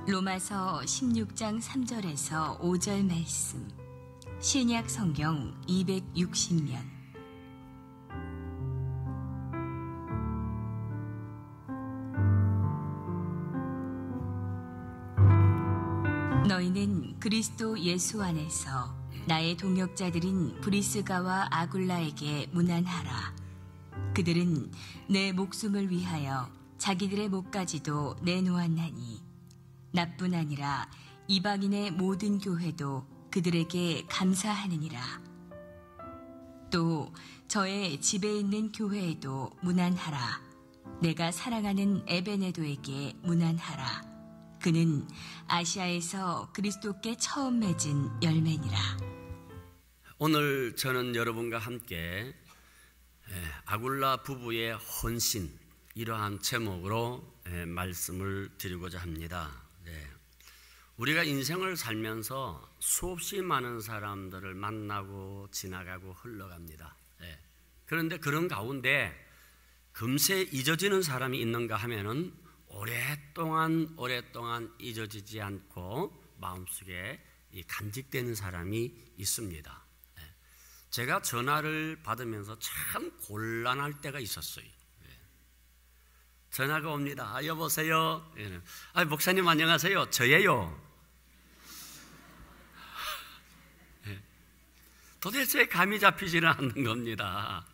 로마서 16장 3절에서 5절 말씀. 신약 성경 260면. 너희는 그리스도 예수 안에서 나의 동역자들인 브리스가와 아굴라에게 문안하라. 그들은 내 목숨을 위하여 자기들의 목까지도 내놓았나니 나뿐 아니라 이방인의 모든 교회도 그들에게 감사하느니라. 또 저의 집에 있는 교회에도 문안하라. 내가 사랑하는 에베네도에게 문안하라. 그는 아시아에서 그리스도께 처음 맺은 열매니라. 오늘 저는 여러분과 함께 아굴라 부부의 헌신, 이러한 제목으로 말씀을 드리고자 합니다. 우리가 인생을 살면서 수없이 많은 사람들을 만나고 지나가고 흘러갑니다. 그런데 그런 가운데 금세 잊어지는 사람이 있는가 하면은 오랫동안 잊어지지 않고 마음속에 간직되는 사람이 있습니다. 제가 전화를 받으면서 참 곤란할 때가 있었어요. 전화가 옵니다. 여보세요. 목사님 안녕하세요. 저예요. 도대체 감이 잡히지는 않는 겁니다.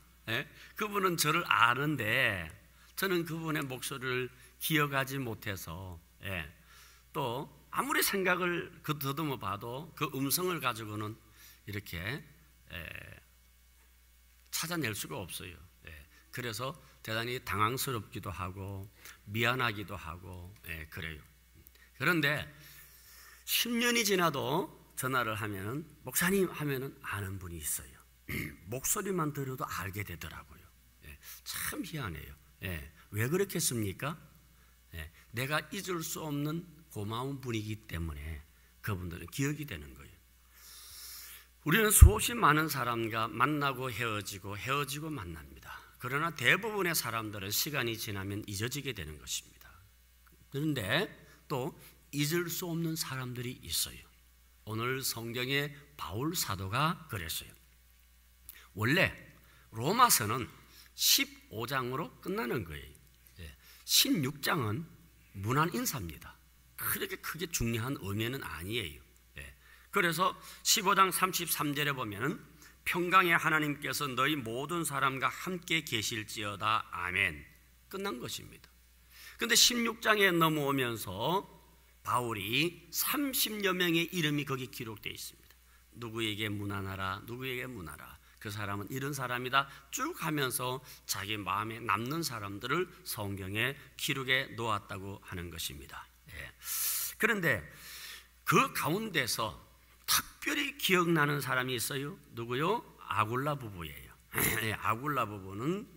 그분은 저를 아는데 저는 그분의 목소리를 기억하지 못해서 또 아무리 생각을 더듬어 봐도 그 음성을 가지고는 이렇게 찾아낼 수가 없어요. 그래서 대단히 당황스럽기도 하고 미안하기도 하고 그래요. 그런데 10년이 지나도 전화를 하면은 목사님 하면은 아는 분이 있어요. 목소리만 들어도 알게 되더라고요. 참 희한해요. 왜 그렇겠습니까? 내가 잊을 수 없는 고마운 분이기 때문에 그분들은 기억이 되는 거예요. 우리는 수없이 많은 사람과 만나고 헤어지고 만납니다. 그러나 대부분의 사람들은 시간이 지나면 잊어지게 되는 것입니다. 그런데 또 잊을 수 없는 사람들이 있어요. 오늘 성경의 바울 사도가 그랬어요. 원래 로마서는 15장으로 끝나는 거예요. 16장은 문안 인사입니다. 그렇게 크게 중요한 의미는 아니에요. 그래서 15장 33절에 보면은 평강의 하나님께서 너희 모든 사람과 함께 계실지어다. 아멘. 끝난 것입니다. 그런데 16장에 넘어오면서 바울이 30여 명의 이름이 거기 기록되어 있습니다. 누구에게 문안하라, 누구에게 문하라. 그 사람은 이런 사람이다. 쭉 하면서 자기 마음에 남는 사람들을 성경에 기록해 놓았다고 하는 것입니다. 그런데 그 가운데서 특별히 기억나는 사람이 있어요. 누구요? 아굴라 부부예요. 아굴라 부부는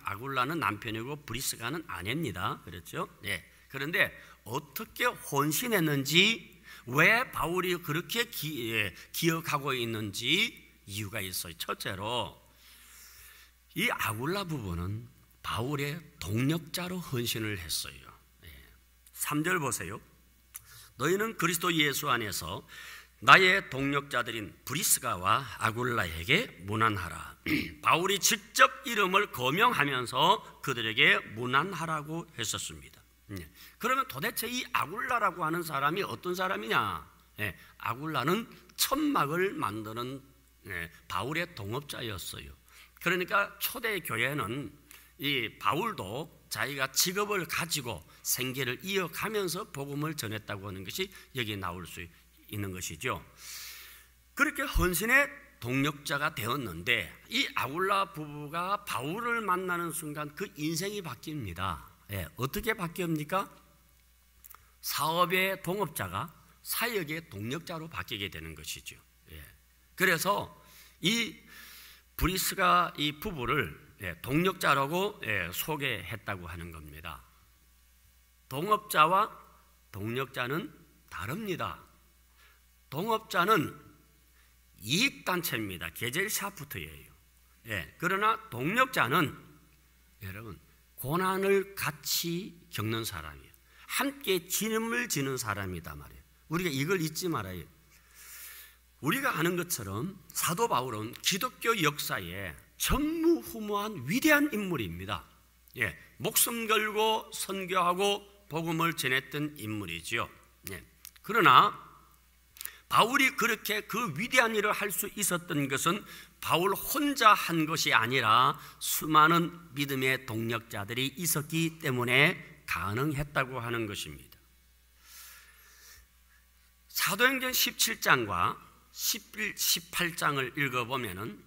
아굴라는 남편이고 브리스가는 아내입니다. 그렇죠? 그런데 어떻게 헌신했는지, 왜 바울이 그렇게 기억하고 있는지 이유가 있어요. 첫째로 이 아굴라 부부는 바울의 동력자로 헌신을 했어요. 3절 보세요. 너희는 그리스도 예수 안에서 나의 동력자들인 브리스가와 아굴라에게 문안하라. 바울이 직접 이름을 거명하면서 그들에게 문안하라고 했었습니다. 그러면 도대체 이 아굴라라고 하는 사람이 어떤 사람이냐? 아굴라는 천막을 만드는 바울의 동업자였어요. 그러니까 초대 교회는 이 바울도 자기가 직업을 가지고 생계를 이어가면서 복음을 전했다고 하는 것이 여기 나올 수 있는 것이죠. 그렇게 헌신의 동력자가 되었는데 이 아굴라 부부가 바울을 만나는 순간 그 인생이 바뀝니다. 어떻게 바뀝니까? 사업의 동업자가 사역의 동력자로 바뀌게 되는 것이죠. 그래서 이 브리스가 이 부부를 동력자라고 소개했다고 하는 겁니다. 동업자와 동력자는 다릅니다. 동업자는 이익단체입니다. 게젤샤프트예요. 그러나 동력자는 여러분 고난을 같이 겪는 사람이에요. 함께 짐을 지는 사람이다 말이에요. 우리가 이걸 잊지 말아요. 우리가 아는 것처럼 사도 바울은 기독교 역사에 전무후무한 위대한 인물입니다. 예, 목숨 걸고 선교하고 복음을 전했던 인물이죠. 예, 그러나 바울이 그렇게 그 위대한 일을 할 수 있었던 것은 바울 혼자 한 것이 아니라 수많은 믿음의 동력자들이 있었기 때문에 가능했다고 하는 것입니다. 사도행전 17장과 18장을 읽어보면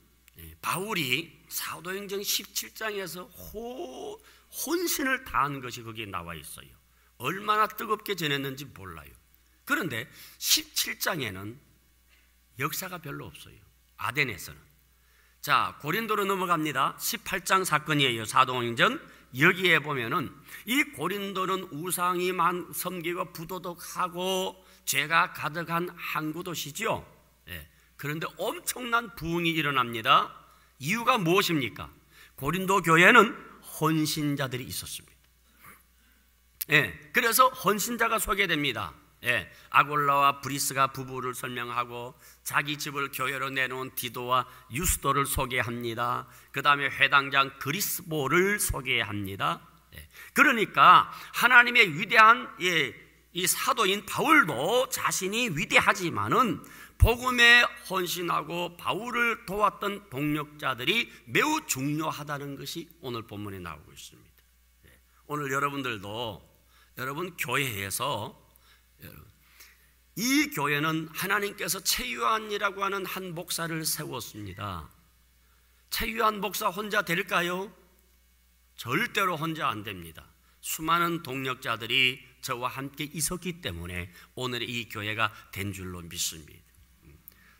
바울이 사도행전 17장에서 혼신을 다한 것이 거기에 나와 있어요. 얼마나 뜨겁게 전했는지 몰라요. 그런데 17장에는 역사가 별로 없어요. 아덴에서는. 자, 고린도로 넘어갑니다. 18장 사건이에요. 사도행전. 여기에 보면은 이 고린도는 우상이 섬기고 부도덕하고 죄가 가득한 항구 도시죠. 예. 그런데 엄청난 부흥이 일어납니다. 이유가 무엇입니까? 고린도 교회는 헌신자들이 있었습니다. 예. 그래서 헌신자가 소개됩니다. 예, 아골라와 브리스가 부부를 설명하고 자기 집을 교회로 내놓은 디도와 유스도를 소개합니다. 그 다음에 회당장 그리스보를 소개합니다. 예, 그러니까 하나님의 위대한 이 사도인 바울도 자신이 위대하지만은 복음에 헌신하고 바울을 도왔던 동력자들이 매우 중요하다는 것이 오늘 본문에 나오고 있습니다. 예, 오늘 여러분들도 여러분 교회에서 이 교회는 하나님께서 최유한이라고 하는 한 목사를 세웠습니다. 최유한 목사 혼자 될까요? 절대로 혼자 안 됩니다. 수많은 동력자들이 저와 함께 있었기 때문에 오늘 이 교회가 된 줄로 믿습니다.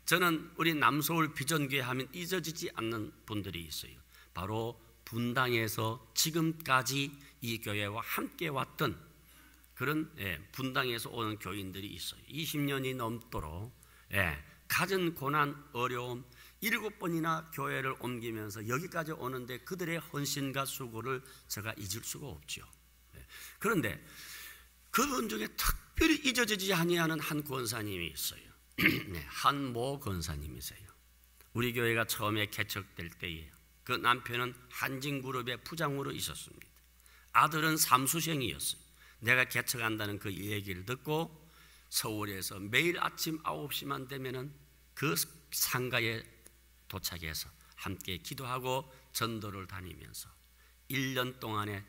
저는 우리 남서울 비전교회 하면 잊어지지 않는 분들이 있어요. 바로 분당에서 지금까지 이 교회와 함께 왔던 그런 분당에서 오는 교인들이 있어요. 20년이 넘도록 갖은 고난, 어려움 7번이나 교회를 옮기면서 여기까지 오는데 그들의 헌신과 수고를 제가 잊을 수가 없죠. 그런데 그분 중에 특별히 잊어지지 아니하는 한 권사님이 있어요. 한모 권사님이세요. 우리 교회가 처음에 개척될 때에 그 남편은 한진그룹의 부장으로 있었습니다. 아들은 삼수생이었어요. 내가 개척한다는 그 얘기를 듣고 서울에서 매일 아침 9시만 되면은 그 상가에 도착해서 함께 기도하고 전도를 다니면서 1년 동안에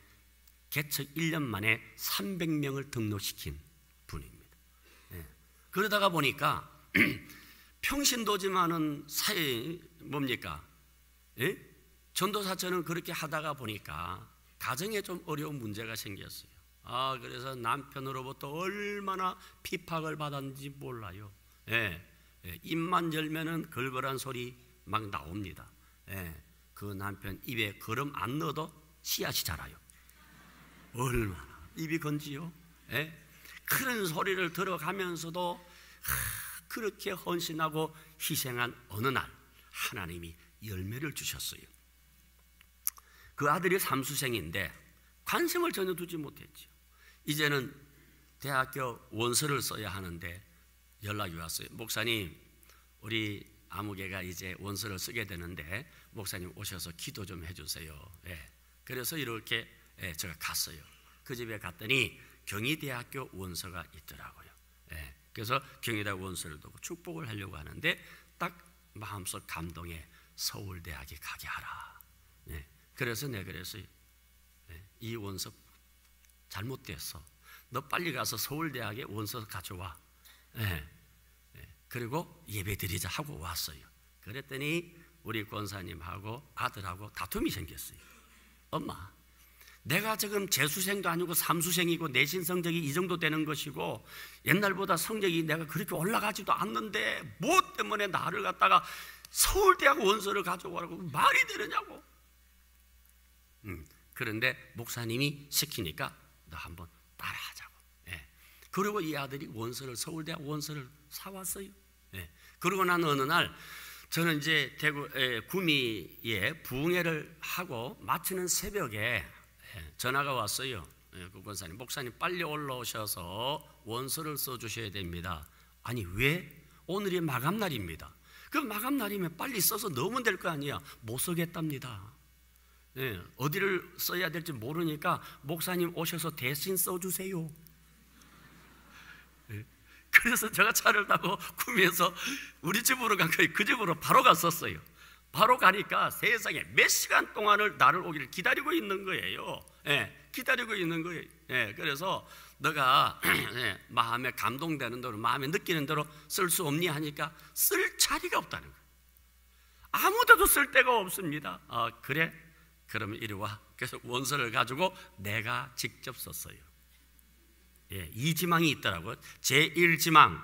개척 1년 만에 300명을 등록시킨 분입니다. 그러다가 보니까 평신도지만은 뭡니까? 전도사처럼 그렇게 하다가 보니까 가정에 좀 어려운 문제가 생겼어요. 그래서 남편으로부터 얼마나 핍박을 받았는지 몰라요. 입만 열면은 걸걸한 소리 막 나옵니다. 그 남편 입에 거름 안 넣어도 씨앗이 자라요. 얼마나 입이 건지요. 그런 소리를 들어가면서도 그렇게 헌신하고 희생한 어느 날 하나님이 열매를 주셨어요. 그 아들이 삼수생인데 관심을 전혀 두지 못했죠. 이제는 대학교 원서를 써야 하는데 연락이 왔어요. 목사님, 우리 아무개가 이제 원서를 쓰게 되는데 목사님 오셔서 기도 좀 해주세요. 그래서 이렇게 제가 갔어요. 그 집에 갔더니 경희대학교 원서가 있더라고요. 그래서 경희대학 원서를 두고 축복을 하려고 하는데 딱 마음속 감동에 서울대학에 가게 하라. 그래서 내가 그랬어요. 이 원서 잘못됐어. 너 빨리 가서 서울대학에 원서 가져와. 그리고 예배 드리자 하고 왔어요. 그랬더니 우리 권사님하고 아들하고 다툼이 생겼어요. 엄마, 내가 지금 재수생도 아니고 삼수생이고 내신 성적이 이 정도 되는 것이고 옛날보다 성적이 내가 그렇게 올라가지도 않는데 뭐 때문에 나를 갖다가 서울대학 원서를 가져오라고 말이 되느냐고. 그런데 목사님이 시키니까 너 한번 따라하자고. 그리고 이 아들이 원서를 서울대학 원서를 사왔어요. 그러고 난 어느 날 저는 이제 대구 구미에 부흥회를 하고 마치는 새벽에 전화가 왔어요. 그 권사님, 목사님 빨리 올라오셔서 원서를 써주셔야 됩니다. 아니 왜? 오늘이 마감날입니다. 그 마감날이면 빨리 써서 넣으면 될 거 아니야. 못 쓰겠답니다. 어디를 써야 될지 모르니까 목사님 오셔서 대신 써주세요. 그래서 제가 차를 타고 구미에서 우리 집으로 간 거예요. 그 집으로 바로 갔었어요. 바로 가니까 세상에 몇 시간 동안을 나를 오기를 기다리고 있는 거예요. 기다리고 있는 거예요. 그래서 너가 마음에 감동되는 대로, 마음에 느끼는 대로 쓸 수 없니 하니까 쓸 자리가 없다는 거예요. 아무데도 쓸 데가 없습니다. 그래? 그러면 이리 와. 그래서 원서를 가지고 내가 직접 썼어요. 2지망이 있더라고요. 제1지망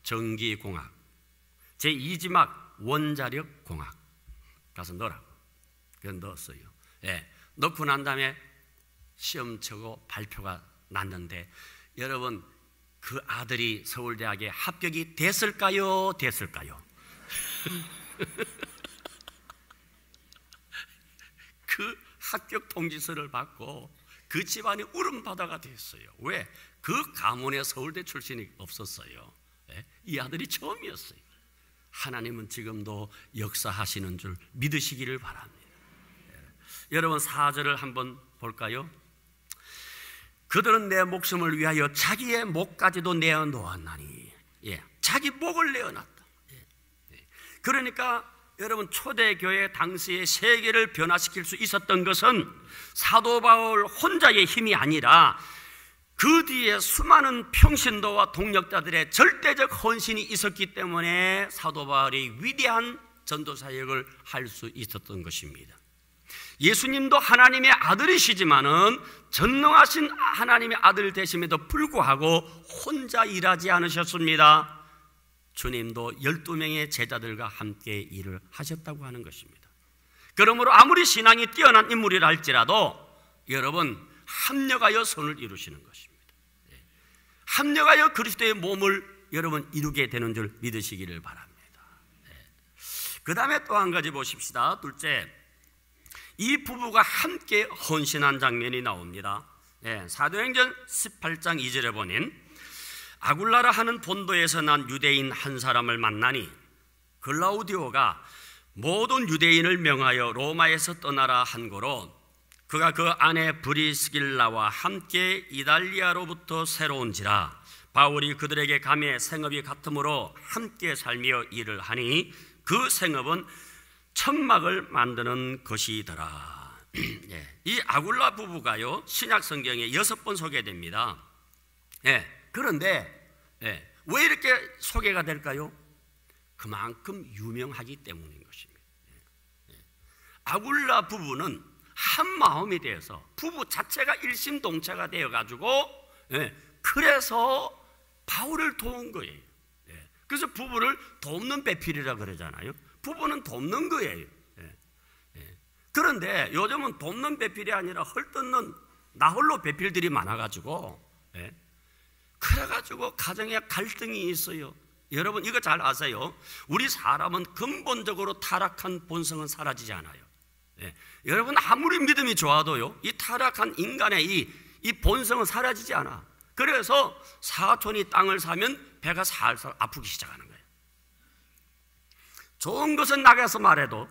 전기공학, 제2지망 원자력공학. 가서 넣으라고. 그래서 넣었어요. 넣고 난 다음에 시험 치고 발표가 났는데, 여러분 그 아들이 서울대학에 합격이 됐을까요? 됐을까요? 그 합격 통지서를 받고 그 집안이 울음바다가 됐어요. 왜? 그 가문에 서울대 출신이 없었어요. 이 아들이 처음이었어요. 하나님은 지금도 역사하시는 줄 믿으시기를 바랍니다. 여러분 4절을 한번 볼까요? 그들은 내 목숨을 위하여 자기의 목까지도 내어놓았나니. 자기 목을 내어놨다. 그러니까 여러분 초대교회 당시에 세계를 변화시킬 수 있었던 것은 사도 바울 혼자의 힘이 아니라 그 뒤에 수많은 평신도와 동력자들의 절대적 헌신이 있었기 때문에 사도 바울이 위대한 전도사역을 할 수 있었던 것입니다. 예수님도 하나님의 아들이시지만은 전능하신 하나님의 아들 되심에도 불구하고 혼자 일하지 않으셨습니다. 주님도 12명의 제자들과 함께 일을 하셨다고 하는 것입니다. 그러므로 아무리 신앙이 뛰어난 인물이라 할지라도 여러분 합력하여 선을 이루시는 것입니다. 합력하여 그리스도의 몸을 여러분 이루게 되는 줄 믿으시기를 바랍니다. 그 다음에 또 한 가지 보십시다. 둘째, 이 부부가 함께 헌신한 장면이 나옵니다. 사도행전 18장 2절에 보니 아굴라라 하는 본도에서 난 유대인 한 사람을 만나니 글라우디오가 모든 유대인을 명하여 로마에서 떠나라 한 거로 그가 그 아내 브리스길라와 함께 이달리아로부터 새로 온지라 바울이 그들에게 가매 생업이 같으므로 함께 살며 일을 하니 그 생업은 천막을 만드는 것이더라. 이 아굴라 부부가요 신약 성경에 6번 소개됩니다. 그런데 왜 이렇게 소개가 될까요? 그만큼 유명하기 때문인 것입니다. 아굴라 부부는 한 마음이 되어서 부부 자체가 일심동체가 되어가지고 그래서 바울을 도운 거예요. 그래서 부부를 돕는 배필이라 그러잖아요. 부부는 돕는 거예요. 그런데 요즘은 돕는 배필이 아니라 헐뜯는 나홀로 배필들이 많아가지고 그래가지고 가정에 갈등이 있어요. 여러분 이거 잘 아세요. 우리 사람은 근본적으로 타락한 본성은 사라지지 않아요. 여러분 아무리 믿음이 좋아도요 이 타락한 인간의 이 본성은 사라지지 않아. 그래서 사촌이 땅을 사면 배가 살살 아프기 시작하는 거예요. 좋은 것은 나가서 말해도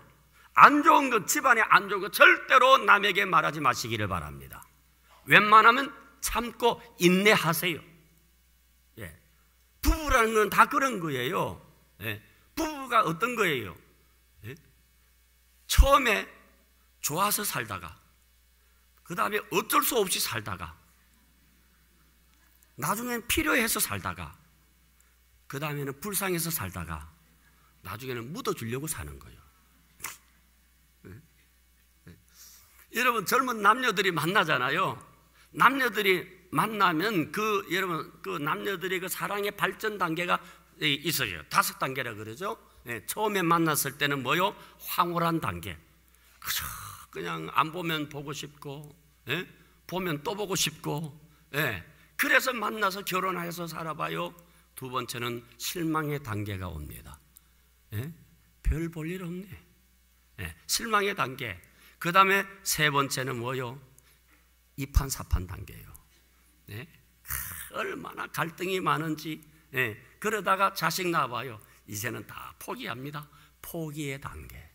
안 좋은 것, 집안에 안 좋은 것 절대로 남에게 말하지 마시기를 바랍니다. 웬만하면 참고 인내하세요. 부부라는 건 다 그런 거예요. 부부가 어떤 거예요? 처음에 좋아서 살다가 그 다음에 어쩔 수 없이 살다가 나중에는 필요해서 살다가 그 다음에는 불쌍해서 살다가 나중에는 묻어주려고 사는 거예요. 여러분 젊은 남녀들이 만나잖아요. 남녀들이 만나면 여러분 그 남녀들의 그 사랑의 발전 단계가 있어요. 5단계라 그러죠. 처음에 만났을 때는 뭐요? 황홀한 단계. 그냥 안 보면 보고 싶고, 보면 또 보고 싶고, 그래서 만나서 결혼해서 살아봐요. 2번째는 실망의 단계가 옵니다. 별 볼 일 없네. 실망의 단계. 그 다음에 3번째는 뭐요? 이판사판 단계예요. 네? 얼마나 갈등이 많은지. 네. 그러다가 자식 낳아봐요. 이제는 다 포기합니다. 포기의 단계.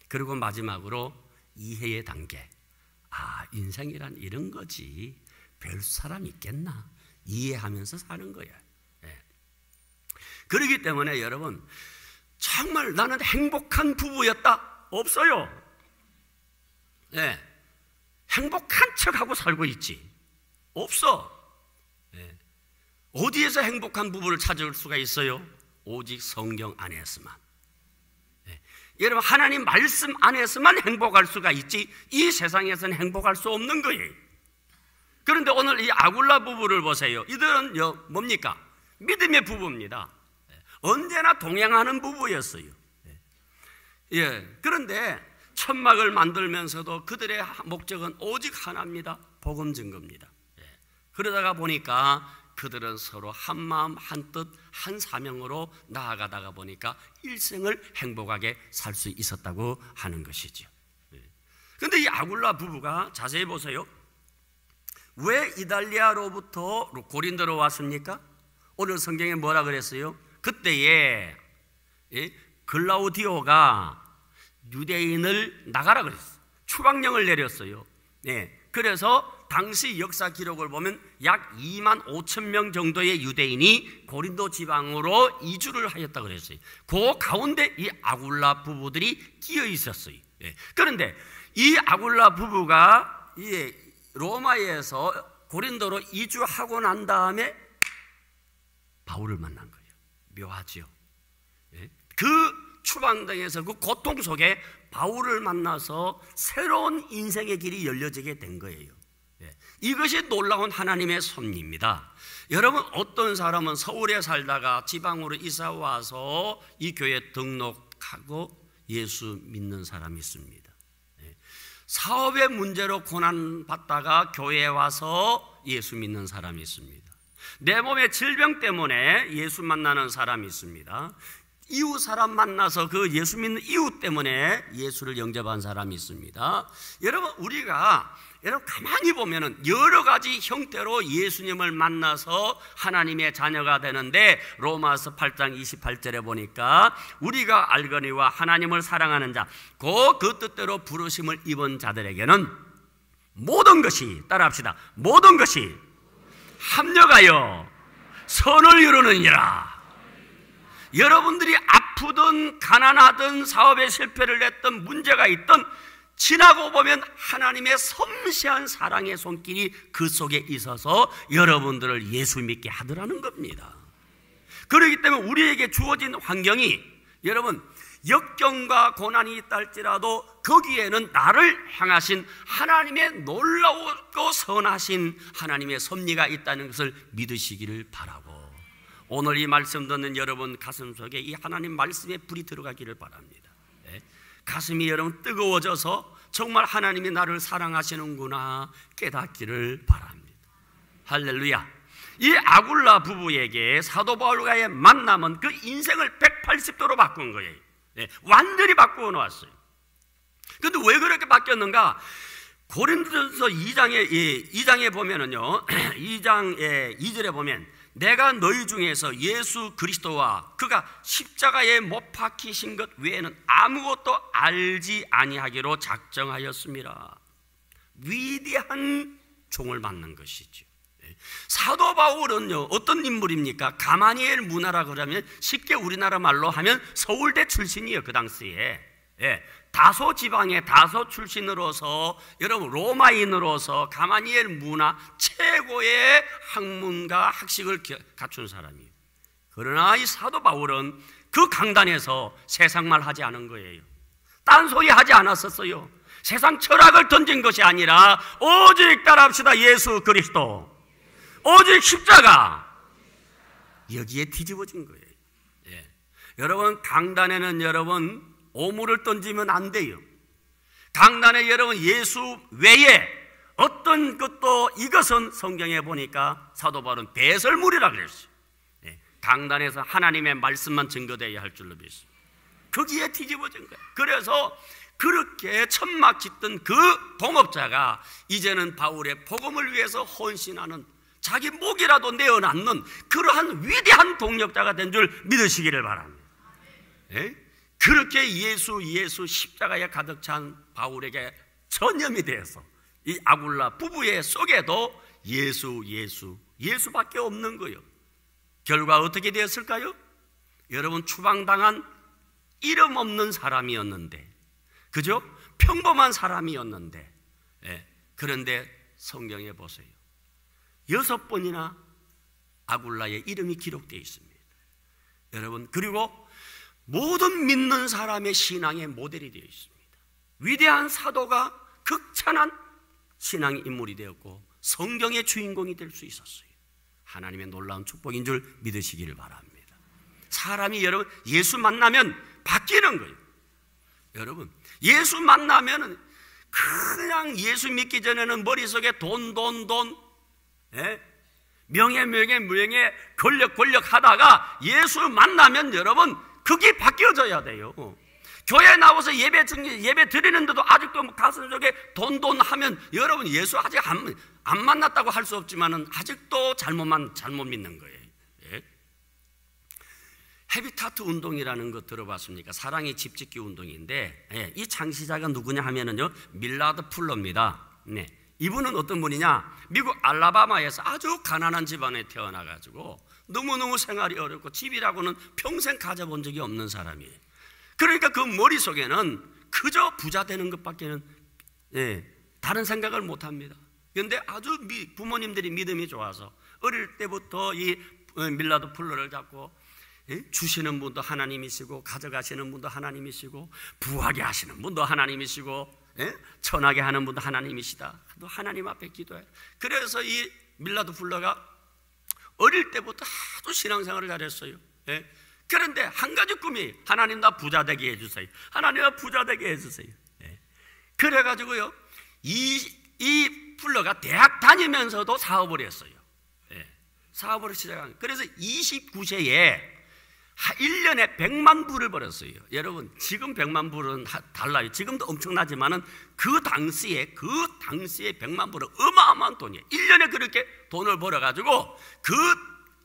그리고 마지막으로 이해의 단계. 아, 인생이란 이런 거지. 별 사람 있겠나? 이해하면서 사는 거예요. 네. 그렇기 때문에 여러분, 정말 나는 행복한 부부였다? 없어요. 네. 행복한 척하고 살고 있지. 없어. 네. 어디에서 행복한 부부를 찾을 수가 있어요? 오직 성경 안에서만. 네. 여러분, 하나님 말씀 안에서만 행복할 수가 있지 이 세상에서는 행복할 수 없는 거예요. 그런데 오늘 이 아굴라 부부를 보세요. 이들은 뭡니까? 믿음의 부부입니다. 네. 언제나 동행하는 부부였어요. 네. 예. 그런데 천막을 만들면서도 그들의 목적은 오직 하나입니다. 복음 증거입니다. 예. 그러다가 보니까 그들은 서로 한 마음 한 뜻 한 사명으로 나아가다가 보니까 일생을 행복하게 살 수 있었다고 하는 것이죠. 그런데 이 아굴라 부부가 자세히 보세요. 왜 이달리아로부터 고린도로 왔습니까? 오늘 성경에 뭐라 그랬어요? 그때에 글라우디오가 유대인을 나가라 그랬어요. 추방령을 내렸어요. 그래서 당시 역사 기록을 보면 약 2만 5천 명 정도의 유대인이 고린도 지방으로 이주를 하였다 그랬어요. 그 가운데 이 아굴라 부부들이 끼어 있었어요. 그런데 이 아굴라 부부가 로마에서 고린도로 이주하고 난 다음에 바울을 만난 거예요. 묘하죠. 그 추방당에서 그 고통 속에 바울을 만나서 새로운 인생의 길이 열려지게 된 거예요. 이것이 놀라운 하나님의 섭리입니다. 여러분, 어떤 사람은 서울에 살다가 지방으로 이사 와서 이 교회에 등록하고 예수 믿는 사람이 있습니다. 사업의 문제로 고난받다가 교회에 와서 예수 믿는 사람이 있습니다. 내 몸의 질병 때문에 예수 만나는 사람이 있습니다. 이웃 사람 만나서 그 예수 믿는 이웃 때문에 예수를 영접한 사람이 있습니다. 여러분, 여러분 가만히 보면은 여러 가지 형태로 예수님을 만나서 하나님의 자녀가 되는데, 로마서 8장 28절에 보니까 우리가 알거니와 하나님을 사랑하는 자, 그 뜻대로 부르심을 입은 자들에게는 모든 것이, 따라합시다, 모든 것이 합력하여 선을 이루느니라. 여러분들이 아프든 가난하든 사업에 실패를 했던 문제가 있던, 지나고 보면 하나님의 섬세한 사랑의 손길이 그 속에 있어서 여러분들을 예수 믿게 하더라는 겁니다. 그렇기 때문에 우리에게 주어진 환경이, 여러분, 역경과 고난이 있다 할지라도 거기에는 나를 향하신 하나님의 놀라우고 선하신 하나님의 섭리가 있다는 것을 믿으시기를 바라고, 오늘 이 말씀 듣는 여러분 가슴 속에 이 하나님 말씀의 불이 들어가기를 바랍니다. 가슴이 여러분 뜨거워져서 정말 하나님이 나를 사랑하시는구나 깨닫기를 바랍니다. 할렐루야. 이 아굴라 부부에게 사도 바울과의 만남은 그 인생을 180도로 바꾼 거예요. 완전히 바꾸어 놓았어요. 그런데 왜 그렇게 바뀌었는가? 고린도전서 2장에 보면은요, 2장 2절에 보면, 내가 너희 중에서 예수 그리스도와 그가 십자가에 못 박히신 것 외에는 아무것도 알지 아니하기로 작정하였습니다. 위대한 종을 만난 것이죠. 사도 바울은요, 어떤 인물입니까? 가마니엘 문화라 그러면 쉽게 우리나라 말로 하면 서울대 출신이에요. 그 당시에. 다소 지방의 다소 출신으로서, 여러분 로마인으로서 가마니엘 문화 최고의 학문과 학식을 갖춘 사람이에요. 그러나 이 사도 바울은 그 강단에서 세상말 하지 않은 거예요. 딴소리 하지 않았었어요. 세상 철학을 던진 것이 아니라 오직 따라합시다, 예수 그리스도, 오직 십자가, 여기에 뒤집어진 거예요. 여러분, 강단에는 여러분 오물을 던지면 안 돼요. 강단에 여러분 예수 외에 어떤 것도, 이것은 성경에 보니까 사도 바울은 배설물이라 그랬어요. 강단에서 하나님의 말씀만 증거되어야 할 줄로 믿습니다. 거기에 뒤집어진 거예요. 그래서 그렇게 천막 짓던 그 동업자가 이제는 바울의 복음을 위해서 헌신하는, 자기 목이라도 내어놨는 그러한 위대한 동력자가 된 줄 믿으시기를 바랍니다. 예? 그렇게 예수 십자가에 가득 찬 바울에게 전염이 되어서 이 아굴라 부부의 속에도 예수밖에 없는 거예요. 결과 어떻게 되었을까요? 여러분, 추방당한 이름 없는 사람이었는데, 그죠? 평범한 사람이었는데, 예. 그런데 성경에 보세요. 6번이나 아굴라의 이름이 기록되어 있습니다. 여러분, 그리고 모든 믿는 사람의 신앙의 모델이 되어 있습니다. 위대한 사도가 극찬한 신앙의 인물이 되었고 성경의 주인공이 될 수 있었어요. 하나님의 놀라운 축복인 줄 믿으시기를 바랍니다. 사람이 여러분 예수 만나면 바뀌는 거예요. 여러분, 예수 만나면 그냥 예수 믿기 전에는 머릿속에 돈, 예? 명예, 권력 하다가 예수 만나면 여러분 그게 바뀌어져야 돼요. 교회 나와서 예배 드리는데도 아직도 가슴 속에 돈 하면 여러분 예수 아직 안 만났다고 할 수 없지만은 아직도 잘못 믿는 거예요. 예? 헤비타트 운동이라는 거 들어봤습니까? 사랑의 집짓기 운동인데, 예, 이 창시자가 누구냐 하면은요, 밀라드 풀러입니다. 네. 이분은 어떤 분이냐? 미국 알라바마에서 아주 가난한 집안에 태어나가지고 너무너무 생활이 어렵고 집이라고는 평생 가져본 적이 없는 사람이에요. 그러니까 그 머릿속에는 그저 부자 되는 것밖에는, 예, 다른 생각을 못합니다. 그런데 아주 부모님들이 믿음이 좋아서 어릴 때부터 이 밀라드 풀러를 잡고, 예? 주시는 분도 하나님이시고 가져가시는 분도 하나님이시고 부하게 하시는 분도 하나님이시고, 예? 천하게 하는 분도 하나님이시다. 너 하나님 앞에 기도해. 그래서 이 밀라드 풀러가 어릴 때부터 아주 신앙생활을 잘했어요. 예? 그런데 한 가지 꿈이, 하나님 나 부자 되게 해주세요. 하나님 나 부자 되게 해주세요. 예. 그래가지고요, 이 풀러가 대학 다니면서도 사업을 했어요. 예. 사업을 시작한. 그래서 29세에 1년에 100만 불을 벌었어요. 여러분, 지금 100만 불은 달라요. 지금도 엄청나지만은 그 당시에 100만 불은 어마어마한 돈이에요. 1년에 그렇게 돈을 벌어가지고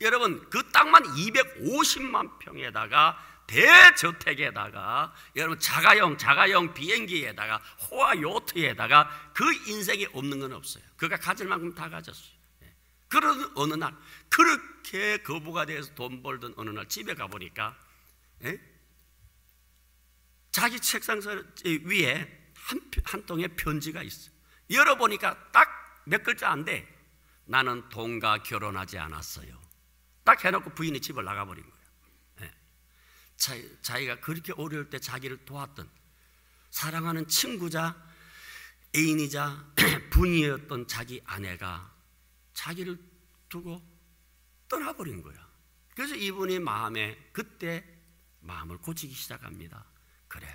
여러분 그 땅만 250만 평에다가 대저택에다가 여러분 자가용 비행기에다가 호화 요트에다가 그 인생이 없는 건 없어요. 그가 가질 만큼 다 가졌어요. 그런 어느 날 그렇게 거부가 돼서 돈 벌던 어느 날 집에 가보니까, 예? 자기 책상 위에 한 통의 편지가 있어. 열어보니까 딱 몇 글자 안 돼. 나는 돈과 결혼하지 않았어요. 딱 해놓고 부인이 집을 나가버린 거예요. 예. 자기가 그렇게 어려울 때 자기를 도왔던 사랑하는 친구자 애인이자 분이었던 자기 아내가 자기를 두고 떠나버린 거야. 그래서 이분이 그때 마음을 고치기 시작합니다. 그래,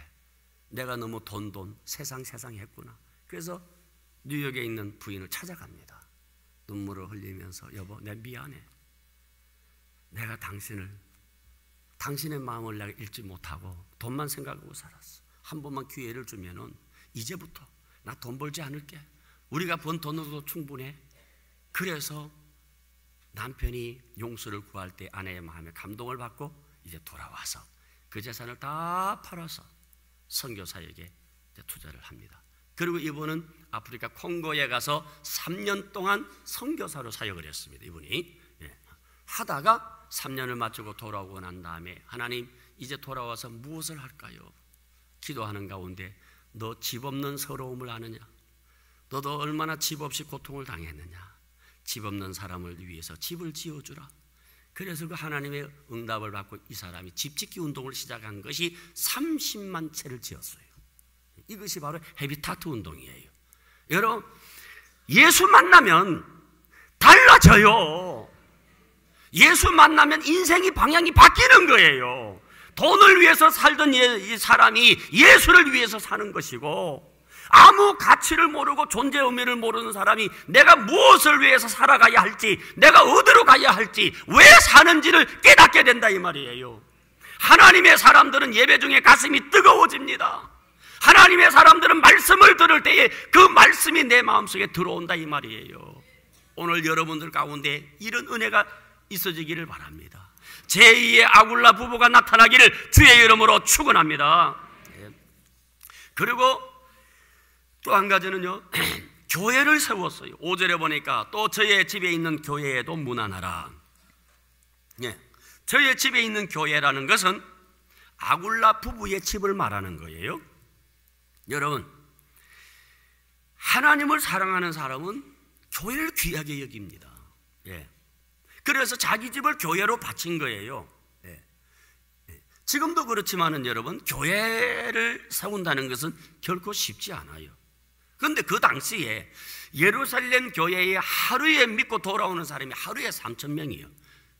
내가 너무 돈 세상 했구나. 그래서 뉴욕에 있는 부인을 찾아갑니다. 눈물을 흘리면서, 여보, 내 미안해. 내가 당신의 마음을 내가 읽지 못하고 돈만 생각하고 살았어. 한 번만 기회를 주면은 이제부터 나 돈 벌지 않을게. 우리가 번 돈으로도 충분해. 그래서 남편이 용서를 구할 때 아내의 마음에 감동을 받고 이제 돌아와서 그 재산을 다 팔아서 선교사에게 투자를 합니다. 그리고 이분은 아프리카 콩고에 가서 3년 동안 선교사로 사역을 했습니다. 이분이 하다가 3년을 마치고 돌아오고 난 다음에, 하나님 이제 돌아와서 무엇을 할까요? 기도하는 가운데, 너 집 없는 서러움을 아느냐? 너도 얼마나 집 없이 고통을 당했느냐? 집 없는 사람을 위해서 집을 지어주라. 그래서 그 하나님의 응답을 받고 이 사람이 집짓기 운동을 시작한 것이 30만 채를 지었어요. 이것이 바로 헤비타트 운동이에요. 여러분, 예수 만나면 달라져요. 예수 만나면 인생이 방향이 바뀌는 거예요. 돈을 위해서 살던 이 사람이 예수를 위해서 사는 것이고, 아무 가치를 모르고 존재 의미를 모르는 사람이 내가 무엇을 위해서 살아가야 할지, 내가 어디로 가야 할지, 왜 사는지를 깨닫게 된다 이 말이에요. 하나님의 사람들은 예배 중에 가슴이 뜨거워집니다. 하나님의 사람들은 말씀을 들을 때에 그 말씀이 내 마음속에 들어온다 이 말이에요. 오늘 여러분들 가운데 이런 은혜가 있어지기를 바랍니다. 제2의 아굴라 부부가 나타나기를 주의 이름으로 축원합니다. 그리고 또 한 가지는요, 교회를 세웠어요. 5절에 보니까 또 저의 집에 있는 교회에도 문안하라. 저의 집에 있는 교회라는 것은 아굴라 부부의 집을 말하는 거예요. 여러분, 하나님을 사랑하는 사람은 교회를 귀하게 여깁니다. 그래서 자기 집을 교회로 바친 거예요. 지금도 그렇지만은 여러분, 교회를 세운다는 것은 결코 쉽지 않아요. 그런데 그 당시에 예루살렘 교회에 하루에 믿고 돌아오는 사람이 하루에 3,000명이에요.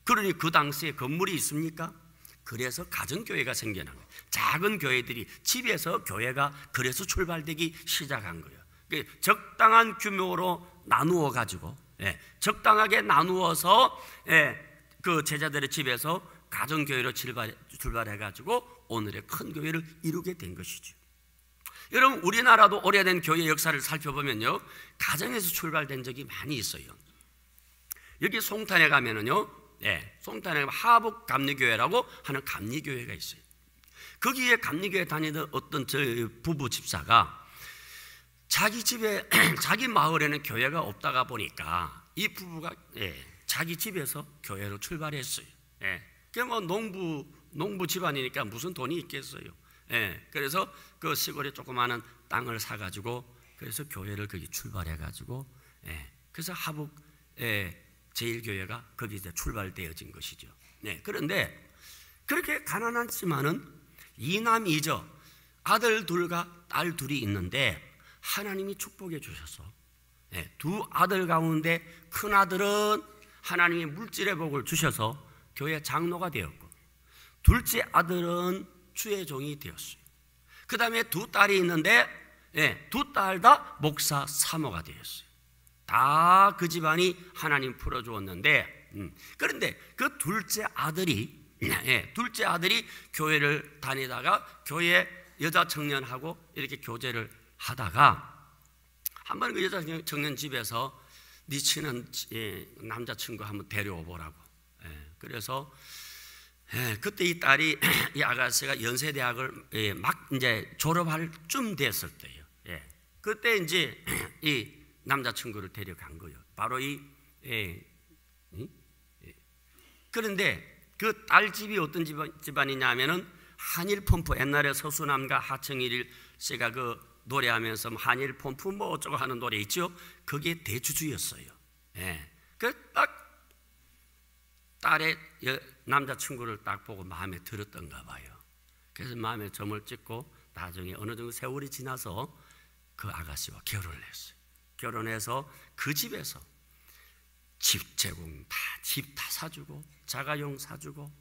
그러니 그 당시에 건물이 있습니까? 그래서 가정교회가 생겨난 거예요. 작은 교회들이 집에서 교회가 그래서 출발되기 시작한 거예요. 적당한 규모로 나누어 가지고, 적당하게 나누어서 그 제자들의 집에서 가정교회로 출발해 가지고 오늘의 큰 교회를 이루게 된 것이죠. 여러분, 우리나라도 오래된 교회 역사를 살펴보면요, 가정에서 출발된 적이 많이 있어요. 여기 송탄에 가면은요, 송탄에 가면 하북 감리교회라고 하는 감리교회가 있어요. 거기에 감리교회 다니던 어떤 저 부부 집사가 자기 집에 자기 마을에는 교회가 없다가 보니까 이 부부가 자기 집에서 교회로 출발했어요. 그 뭐 농부 집안이니까 무슨 돈이 있겠어요. 그래서 그 시골에 조그마한 땅을 사가지고 그래서 교회를 거기 출발해가지고 그래서 하북 제일교회가 거기서 출발되어진 것이죠. 그런데 그렇게 가난하지만은 이남이죠. 아들 둘과 딸 둘이 있는데 하나님이 축복해 주셔서 두 아들 가운데 큰 아들은 하나님이 물질의 복을 주셔서 교회 장로가 되었고, 둘째 아들은 주의 종이 되었어요. 그 다음에 두 딸이 있는데 두 딸 다 목사 사모가 되었어요. 다 그 집안이 하나님 풀어주었는데, 그런데 그 둘째 아들이 교회를 다니다가 교회 여자 청년하고 이렇게 교제를 하다가 한번 그 여자 청년 집에서 네 친한 남자친구 한번 데려오 보라고. 그래서 그때 이 딸이 이 아가씨가 연세대학을 막 이제 졸업할 쯤 됐을 때요. 그때 이제 이 남자친구를 데려간 거예요. 바로 그런데 그 딸 집이 어떤 집안이냐면은 한일 펌프, 옛날에 서수남과 하청일 씨가 그 노래하면서 한일 펌프 뭐 어쩌고 하는 노래 있죠. 그게 대주주였어요. 그 딱 딸의 남자친구를 딱 보고 마음에 들었던가 봐요. 그래서 마음에 점을 찍고 나중에 어느 정도 세월이 지나서 그 아가씨와 결혼을 했어요. 결혼해서 그 집에서 집 제공 집 다 사주고 자가용 사주고,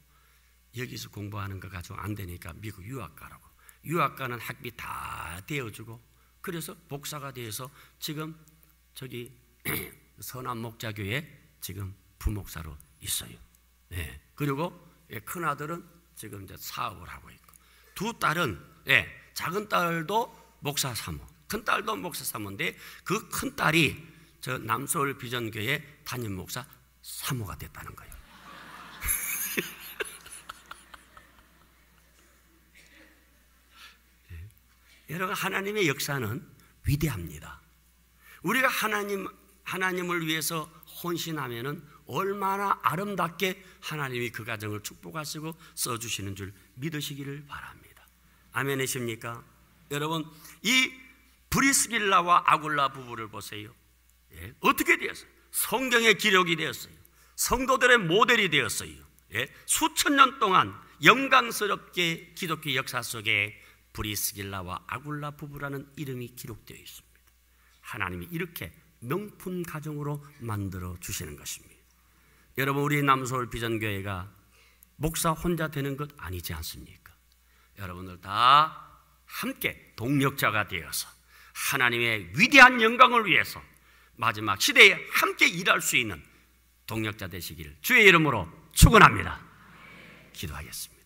여기서 공부하는 거 가지고 안 되니까 미국 유학 가라고, 유학 가는 학비 다 대어주고, 그래서 목사가 돼서 지금 저기 선한 목자교회 지금 부목사로 있어요. 그리고 큰 아들은 지금 이제 사업을 하고 있고, 두 딸은 작은 딸도 목사 사모, 큰 딸도 목사 사모인데 그 큰 딸이 저 남서울 비전교회 담임 목사 사모가 됐다는 거예요. 여러분, 하나님의 역사는 위대합니다. 우리가 하나님을 위해서 헌신하면은 얼마나 아름답게 하나님이 그 가정을 축복하시고 써주시는 줄 믿으시기를 바랍니다. 아멘이십니까? 여러분, 이 브리스길라와 아굴라 부부를 보세요. 어떻게 되었어요? 성경의 기록이 되었어요. 성도들의 모델이 되었어요. 수천 년 동안 영광스럽게 기독교 역사 속에 브리스길라와 아굴라 부부라는 이름이 기록되어 있습니다. 하나님이 이렇게 명품 가정으로 만들어 주시는 것입니다. 여러분, 우리 남서울 비전교회가 목사 혼자 되는 것 아니지 않습니까? 여러분들 다 함께 동력자가 되어서 하나님의 위대한 영광을 위해서 마지막 시대에 함께 일할 수 있는 동력자 되시기를 주의 이름으로 축원합니다. 기도하겠습니다.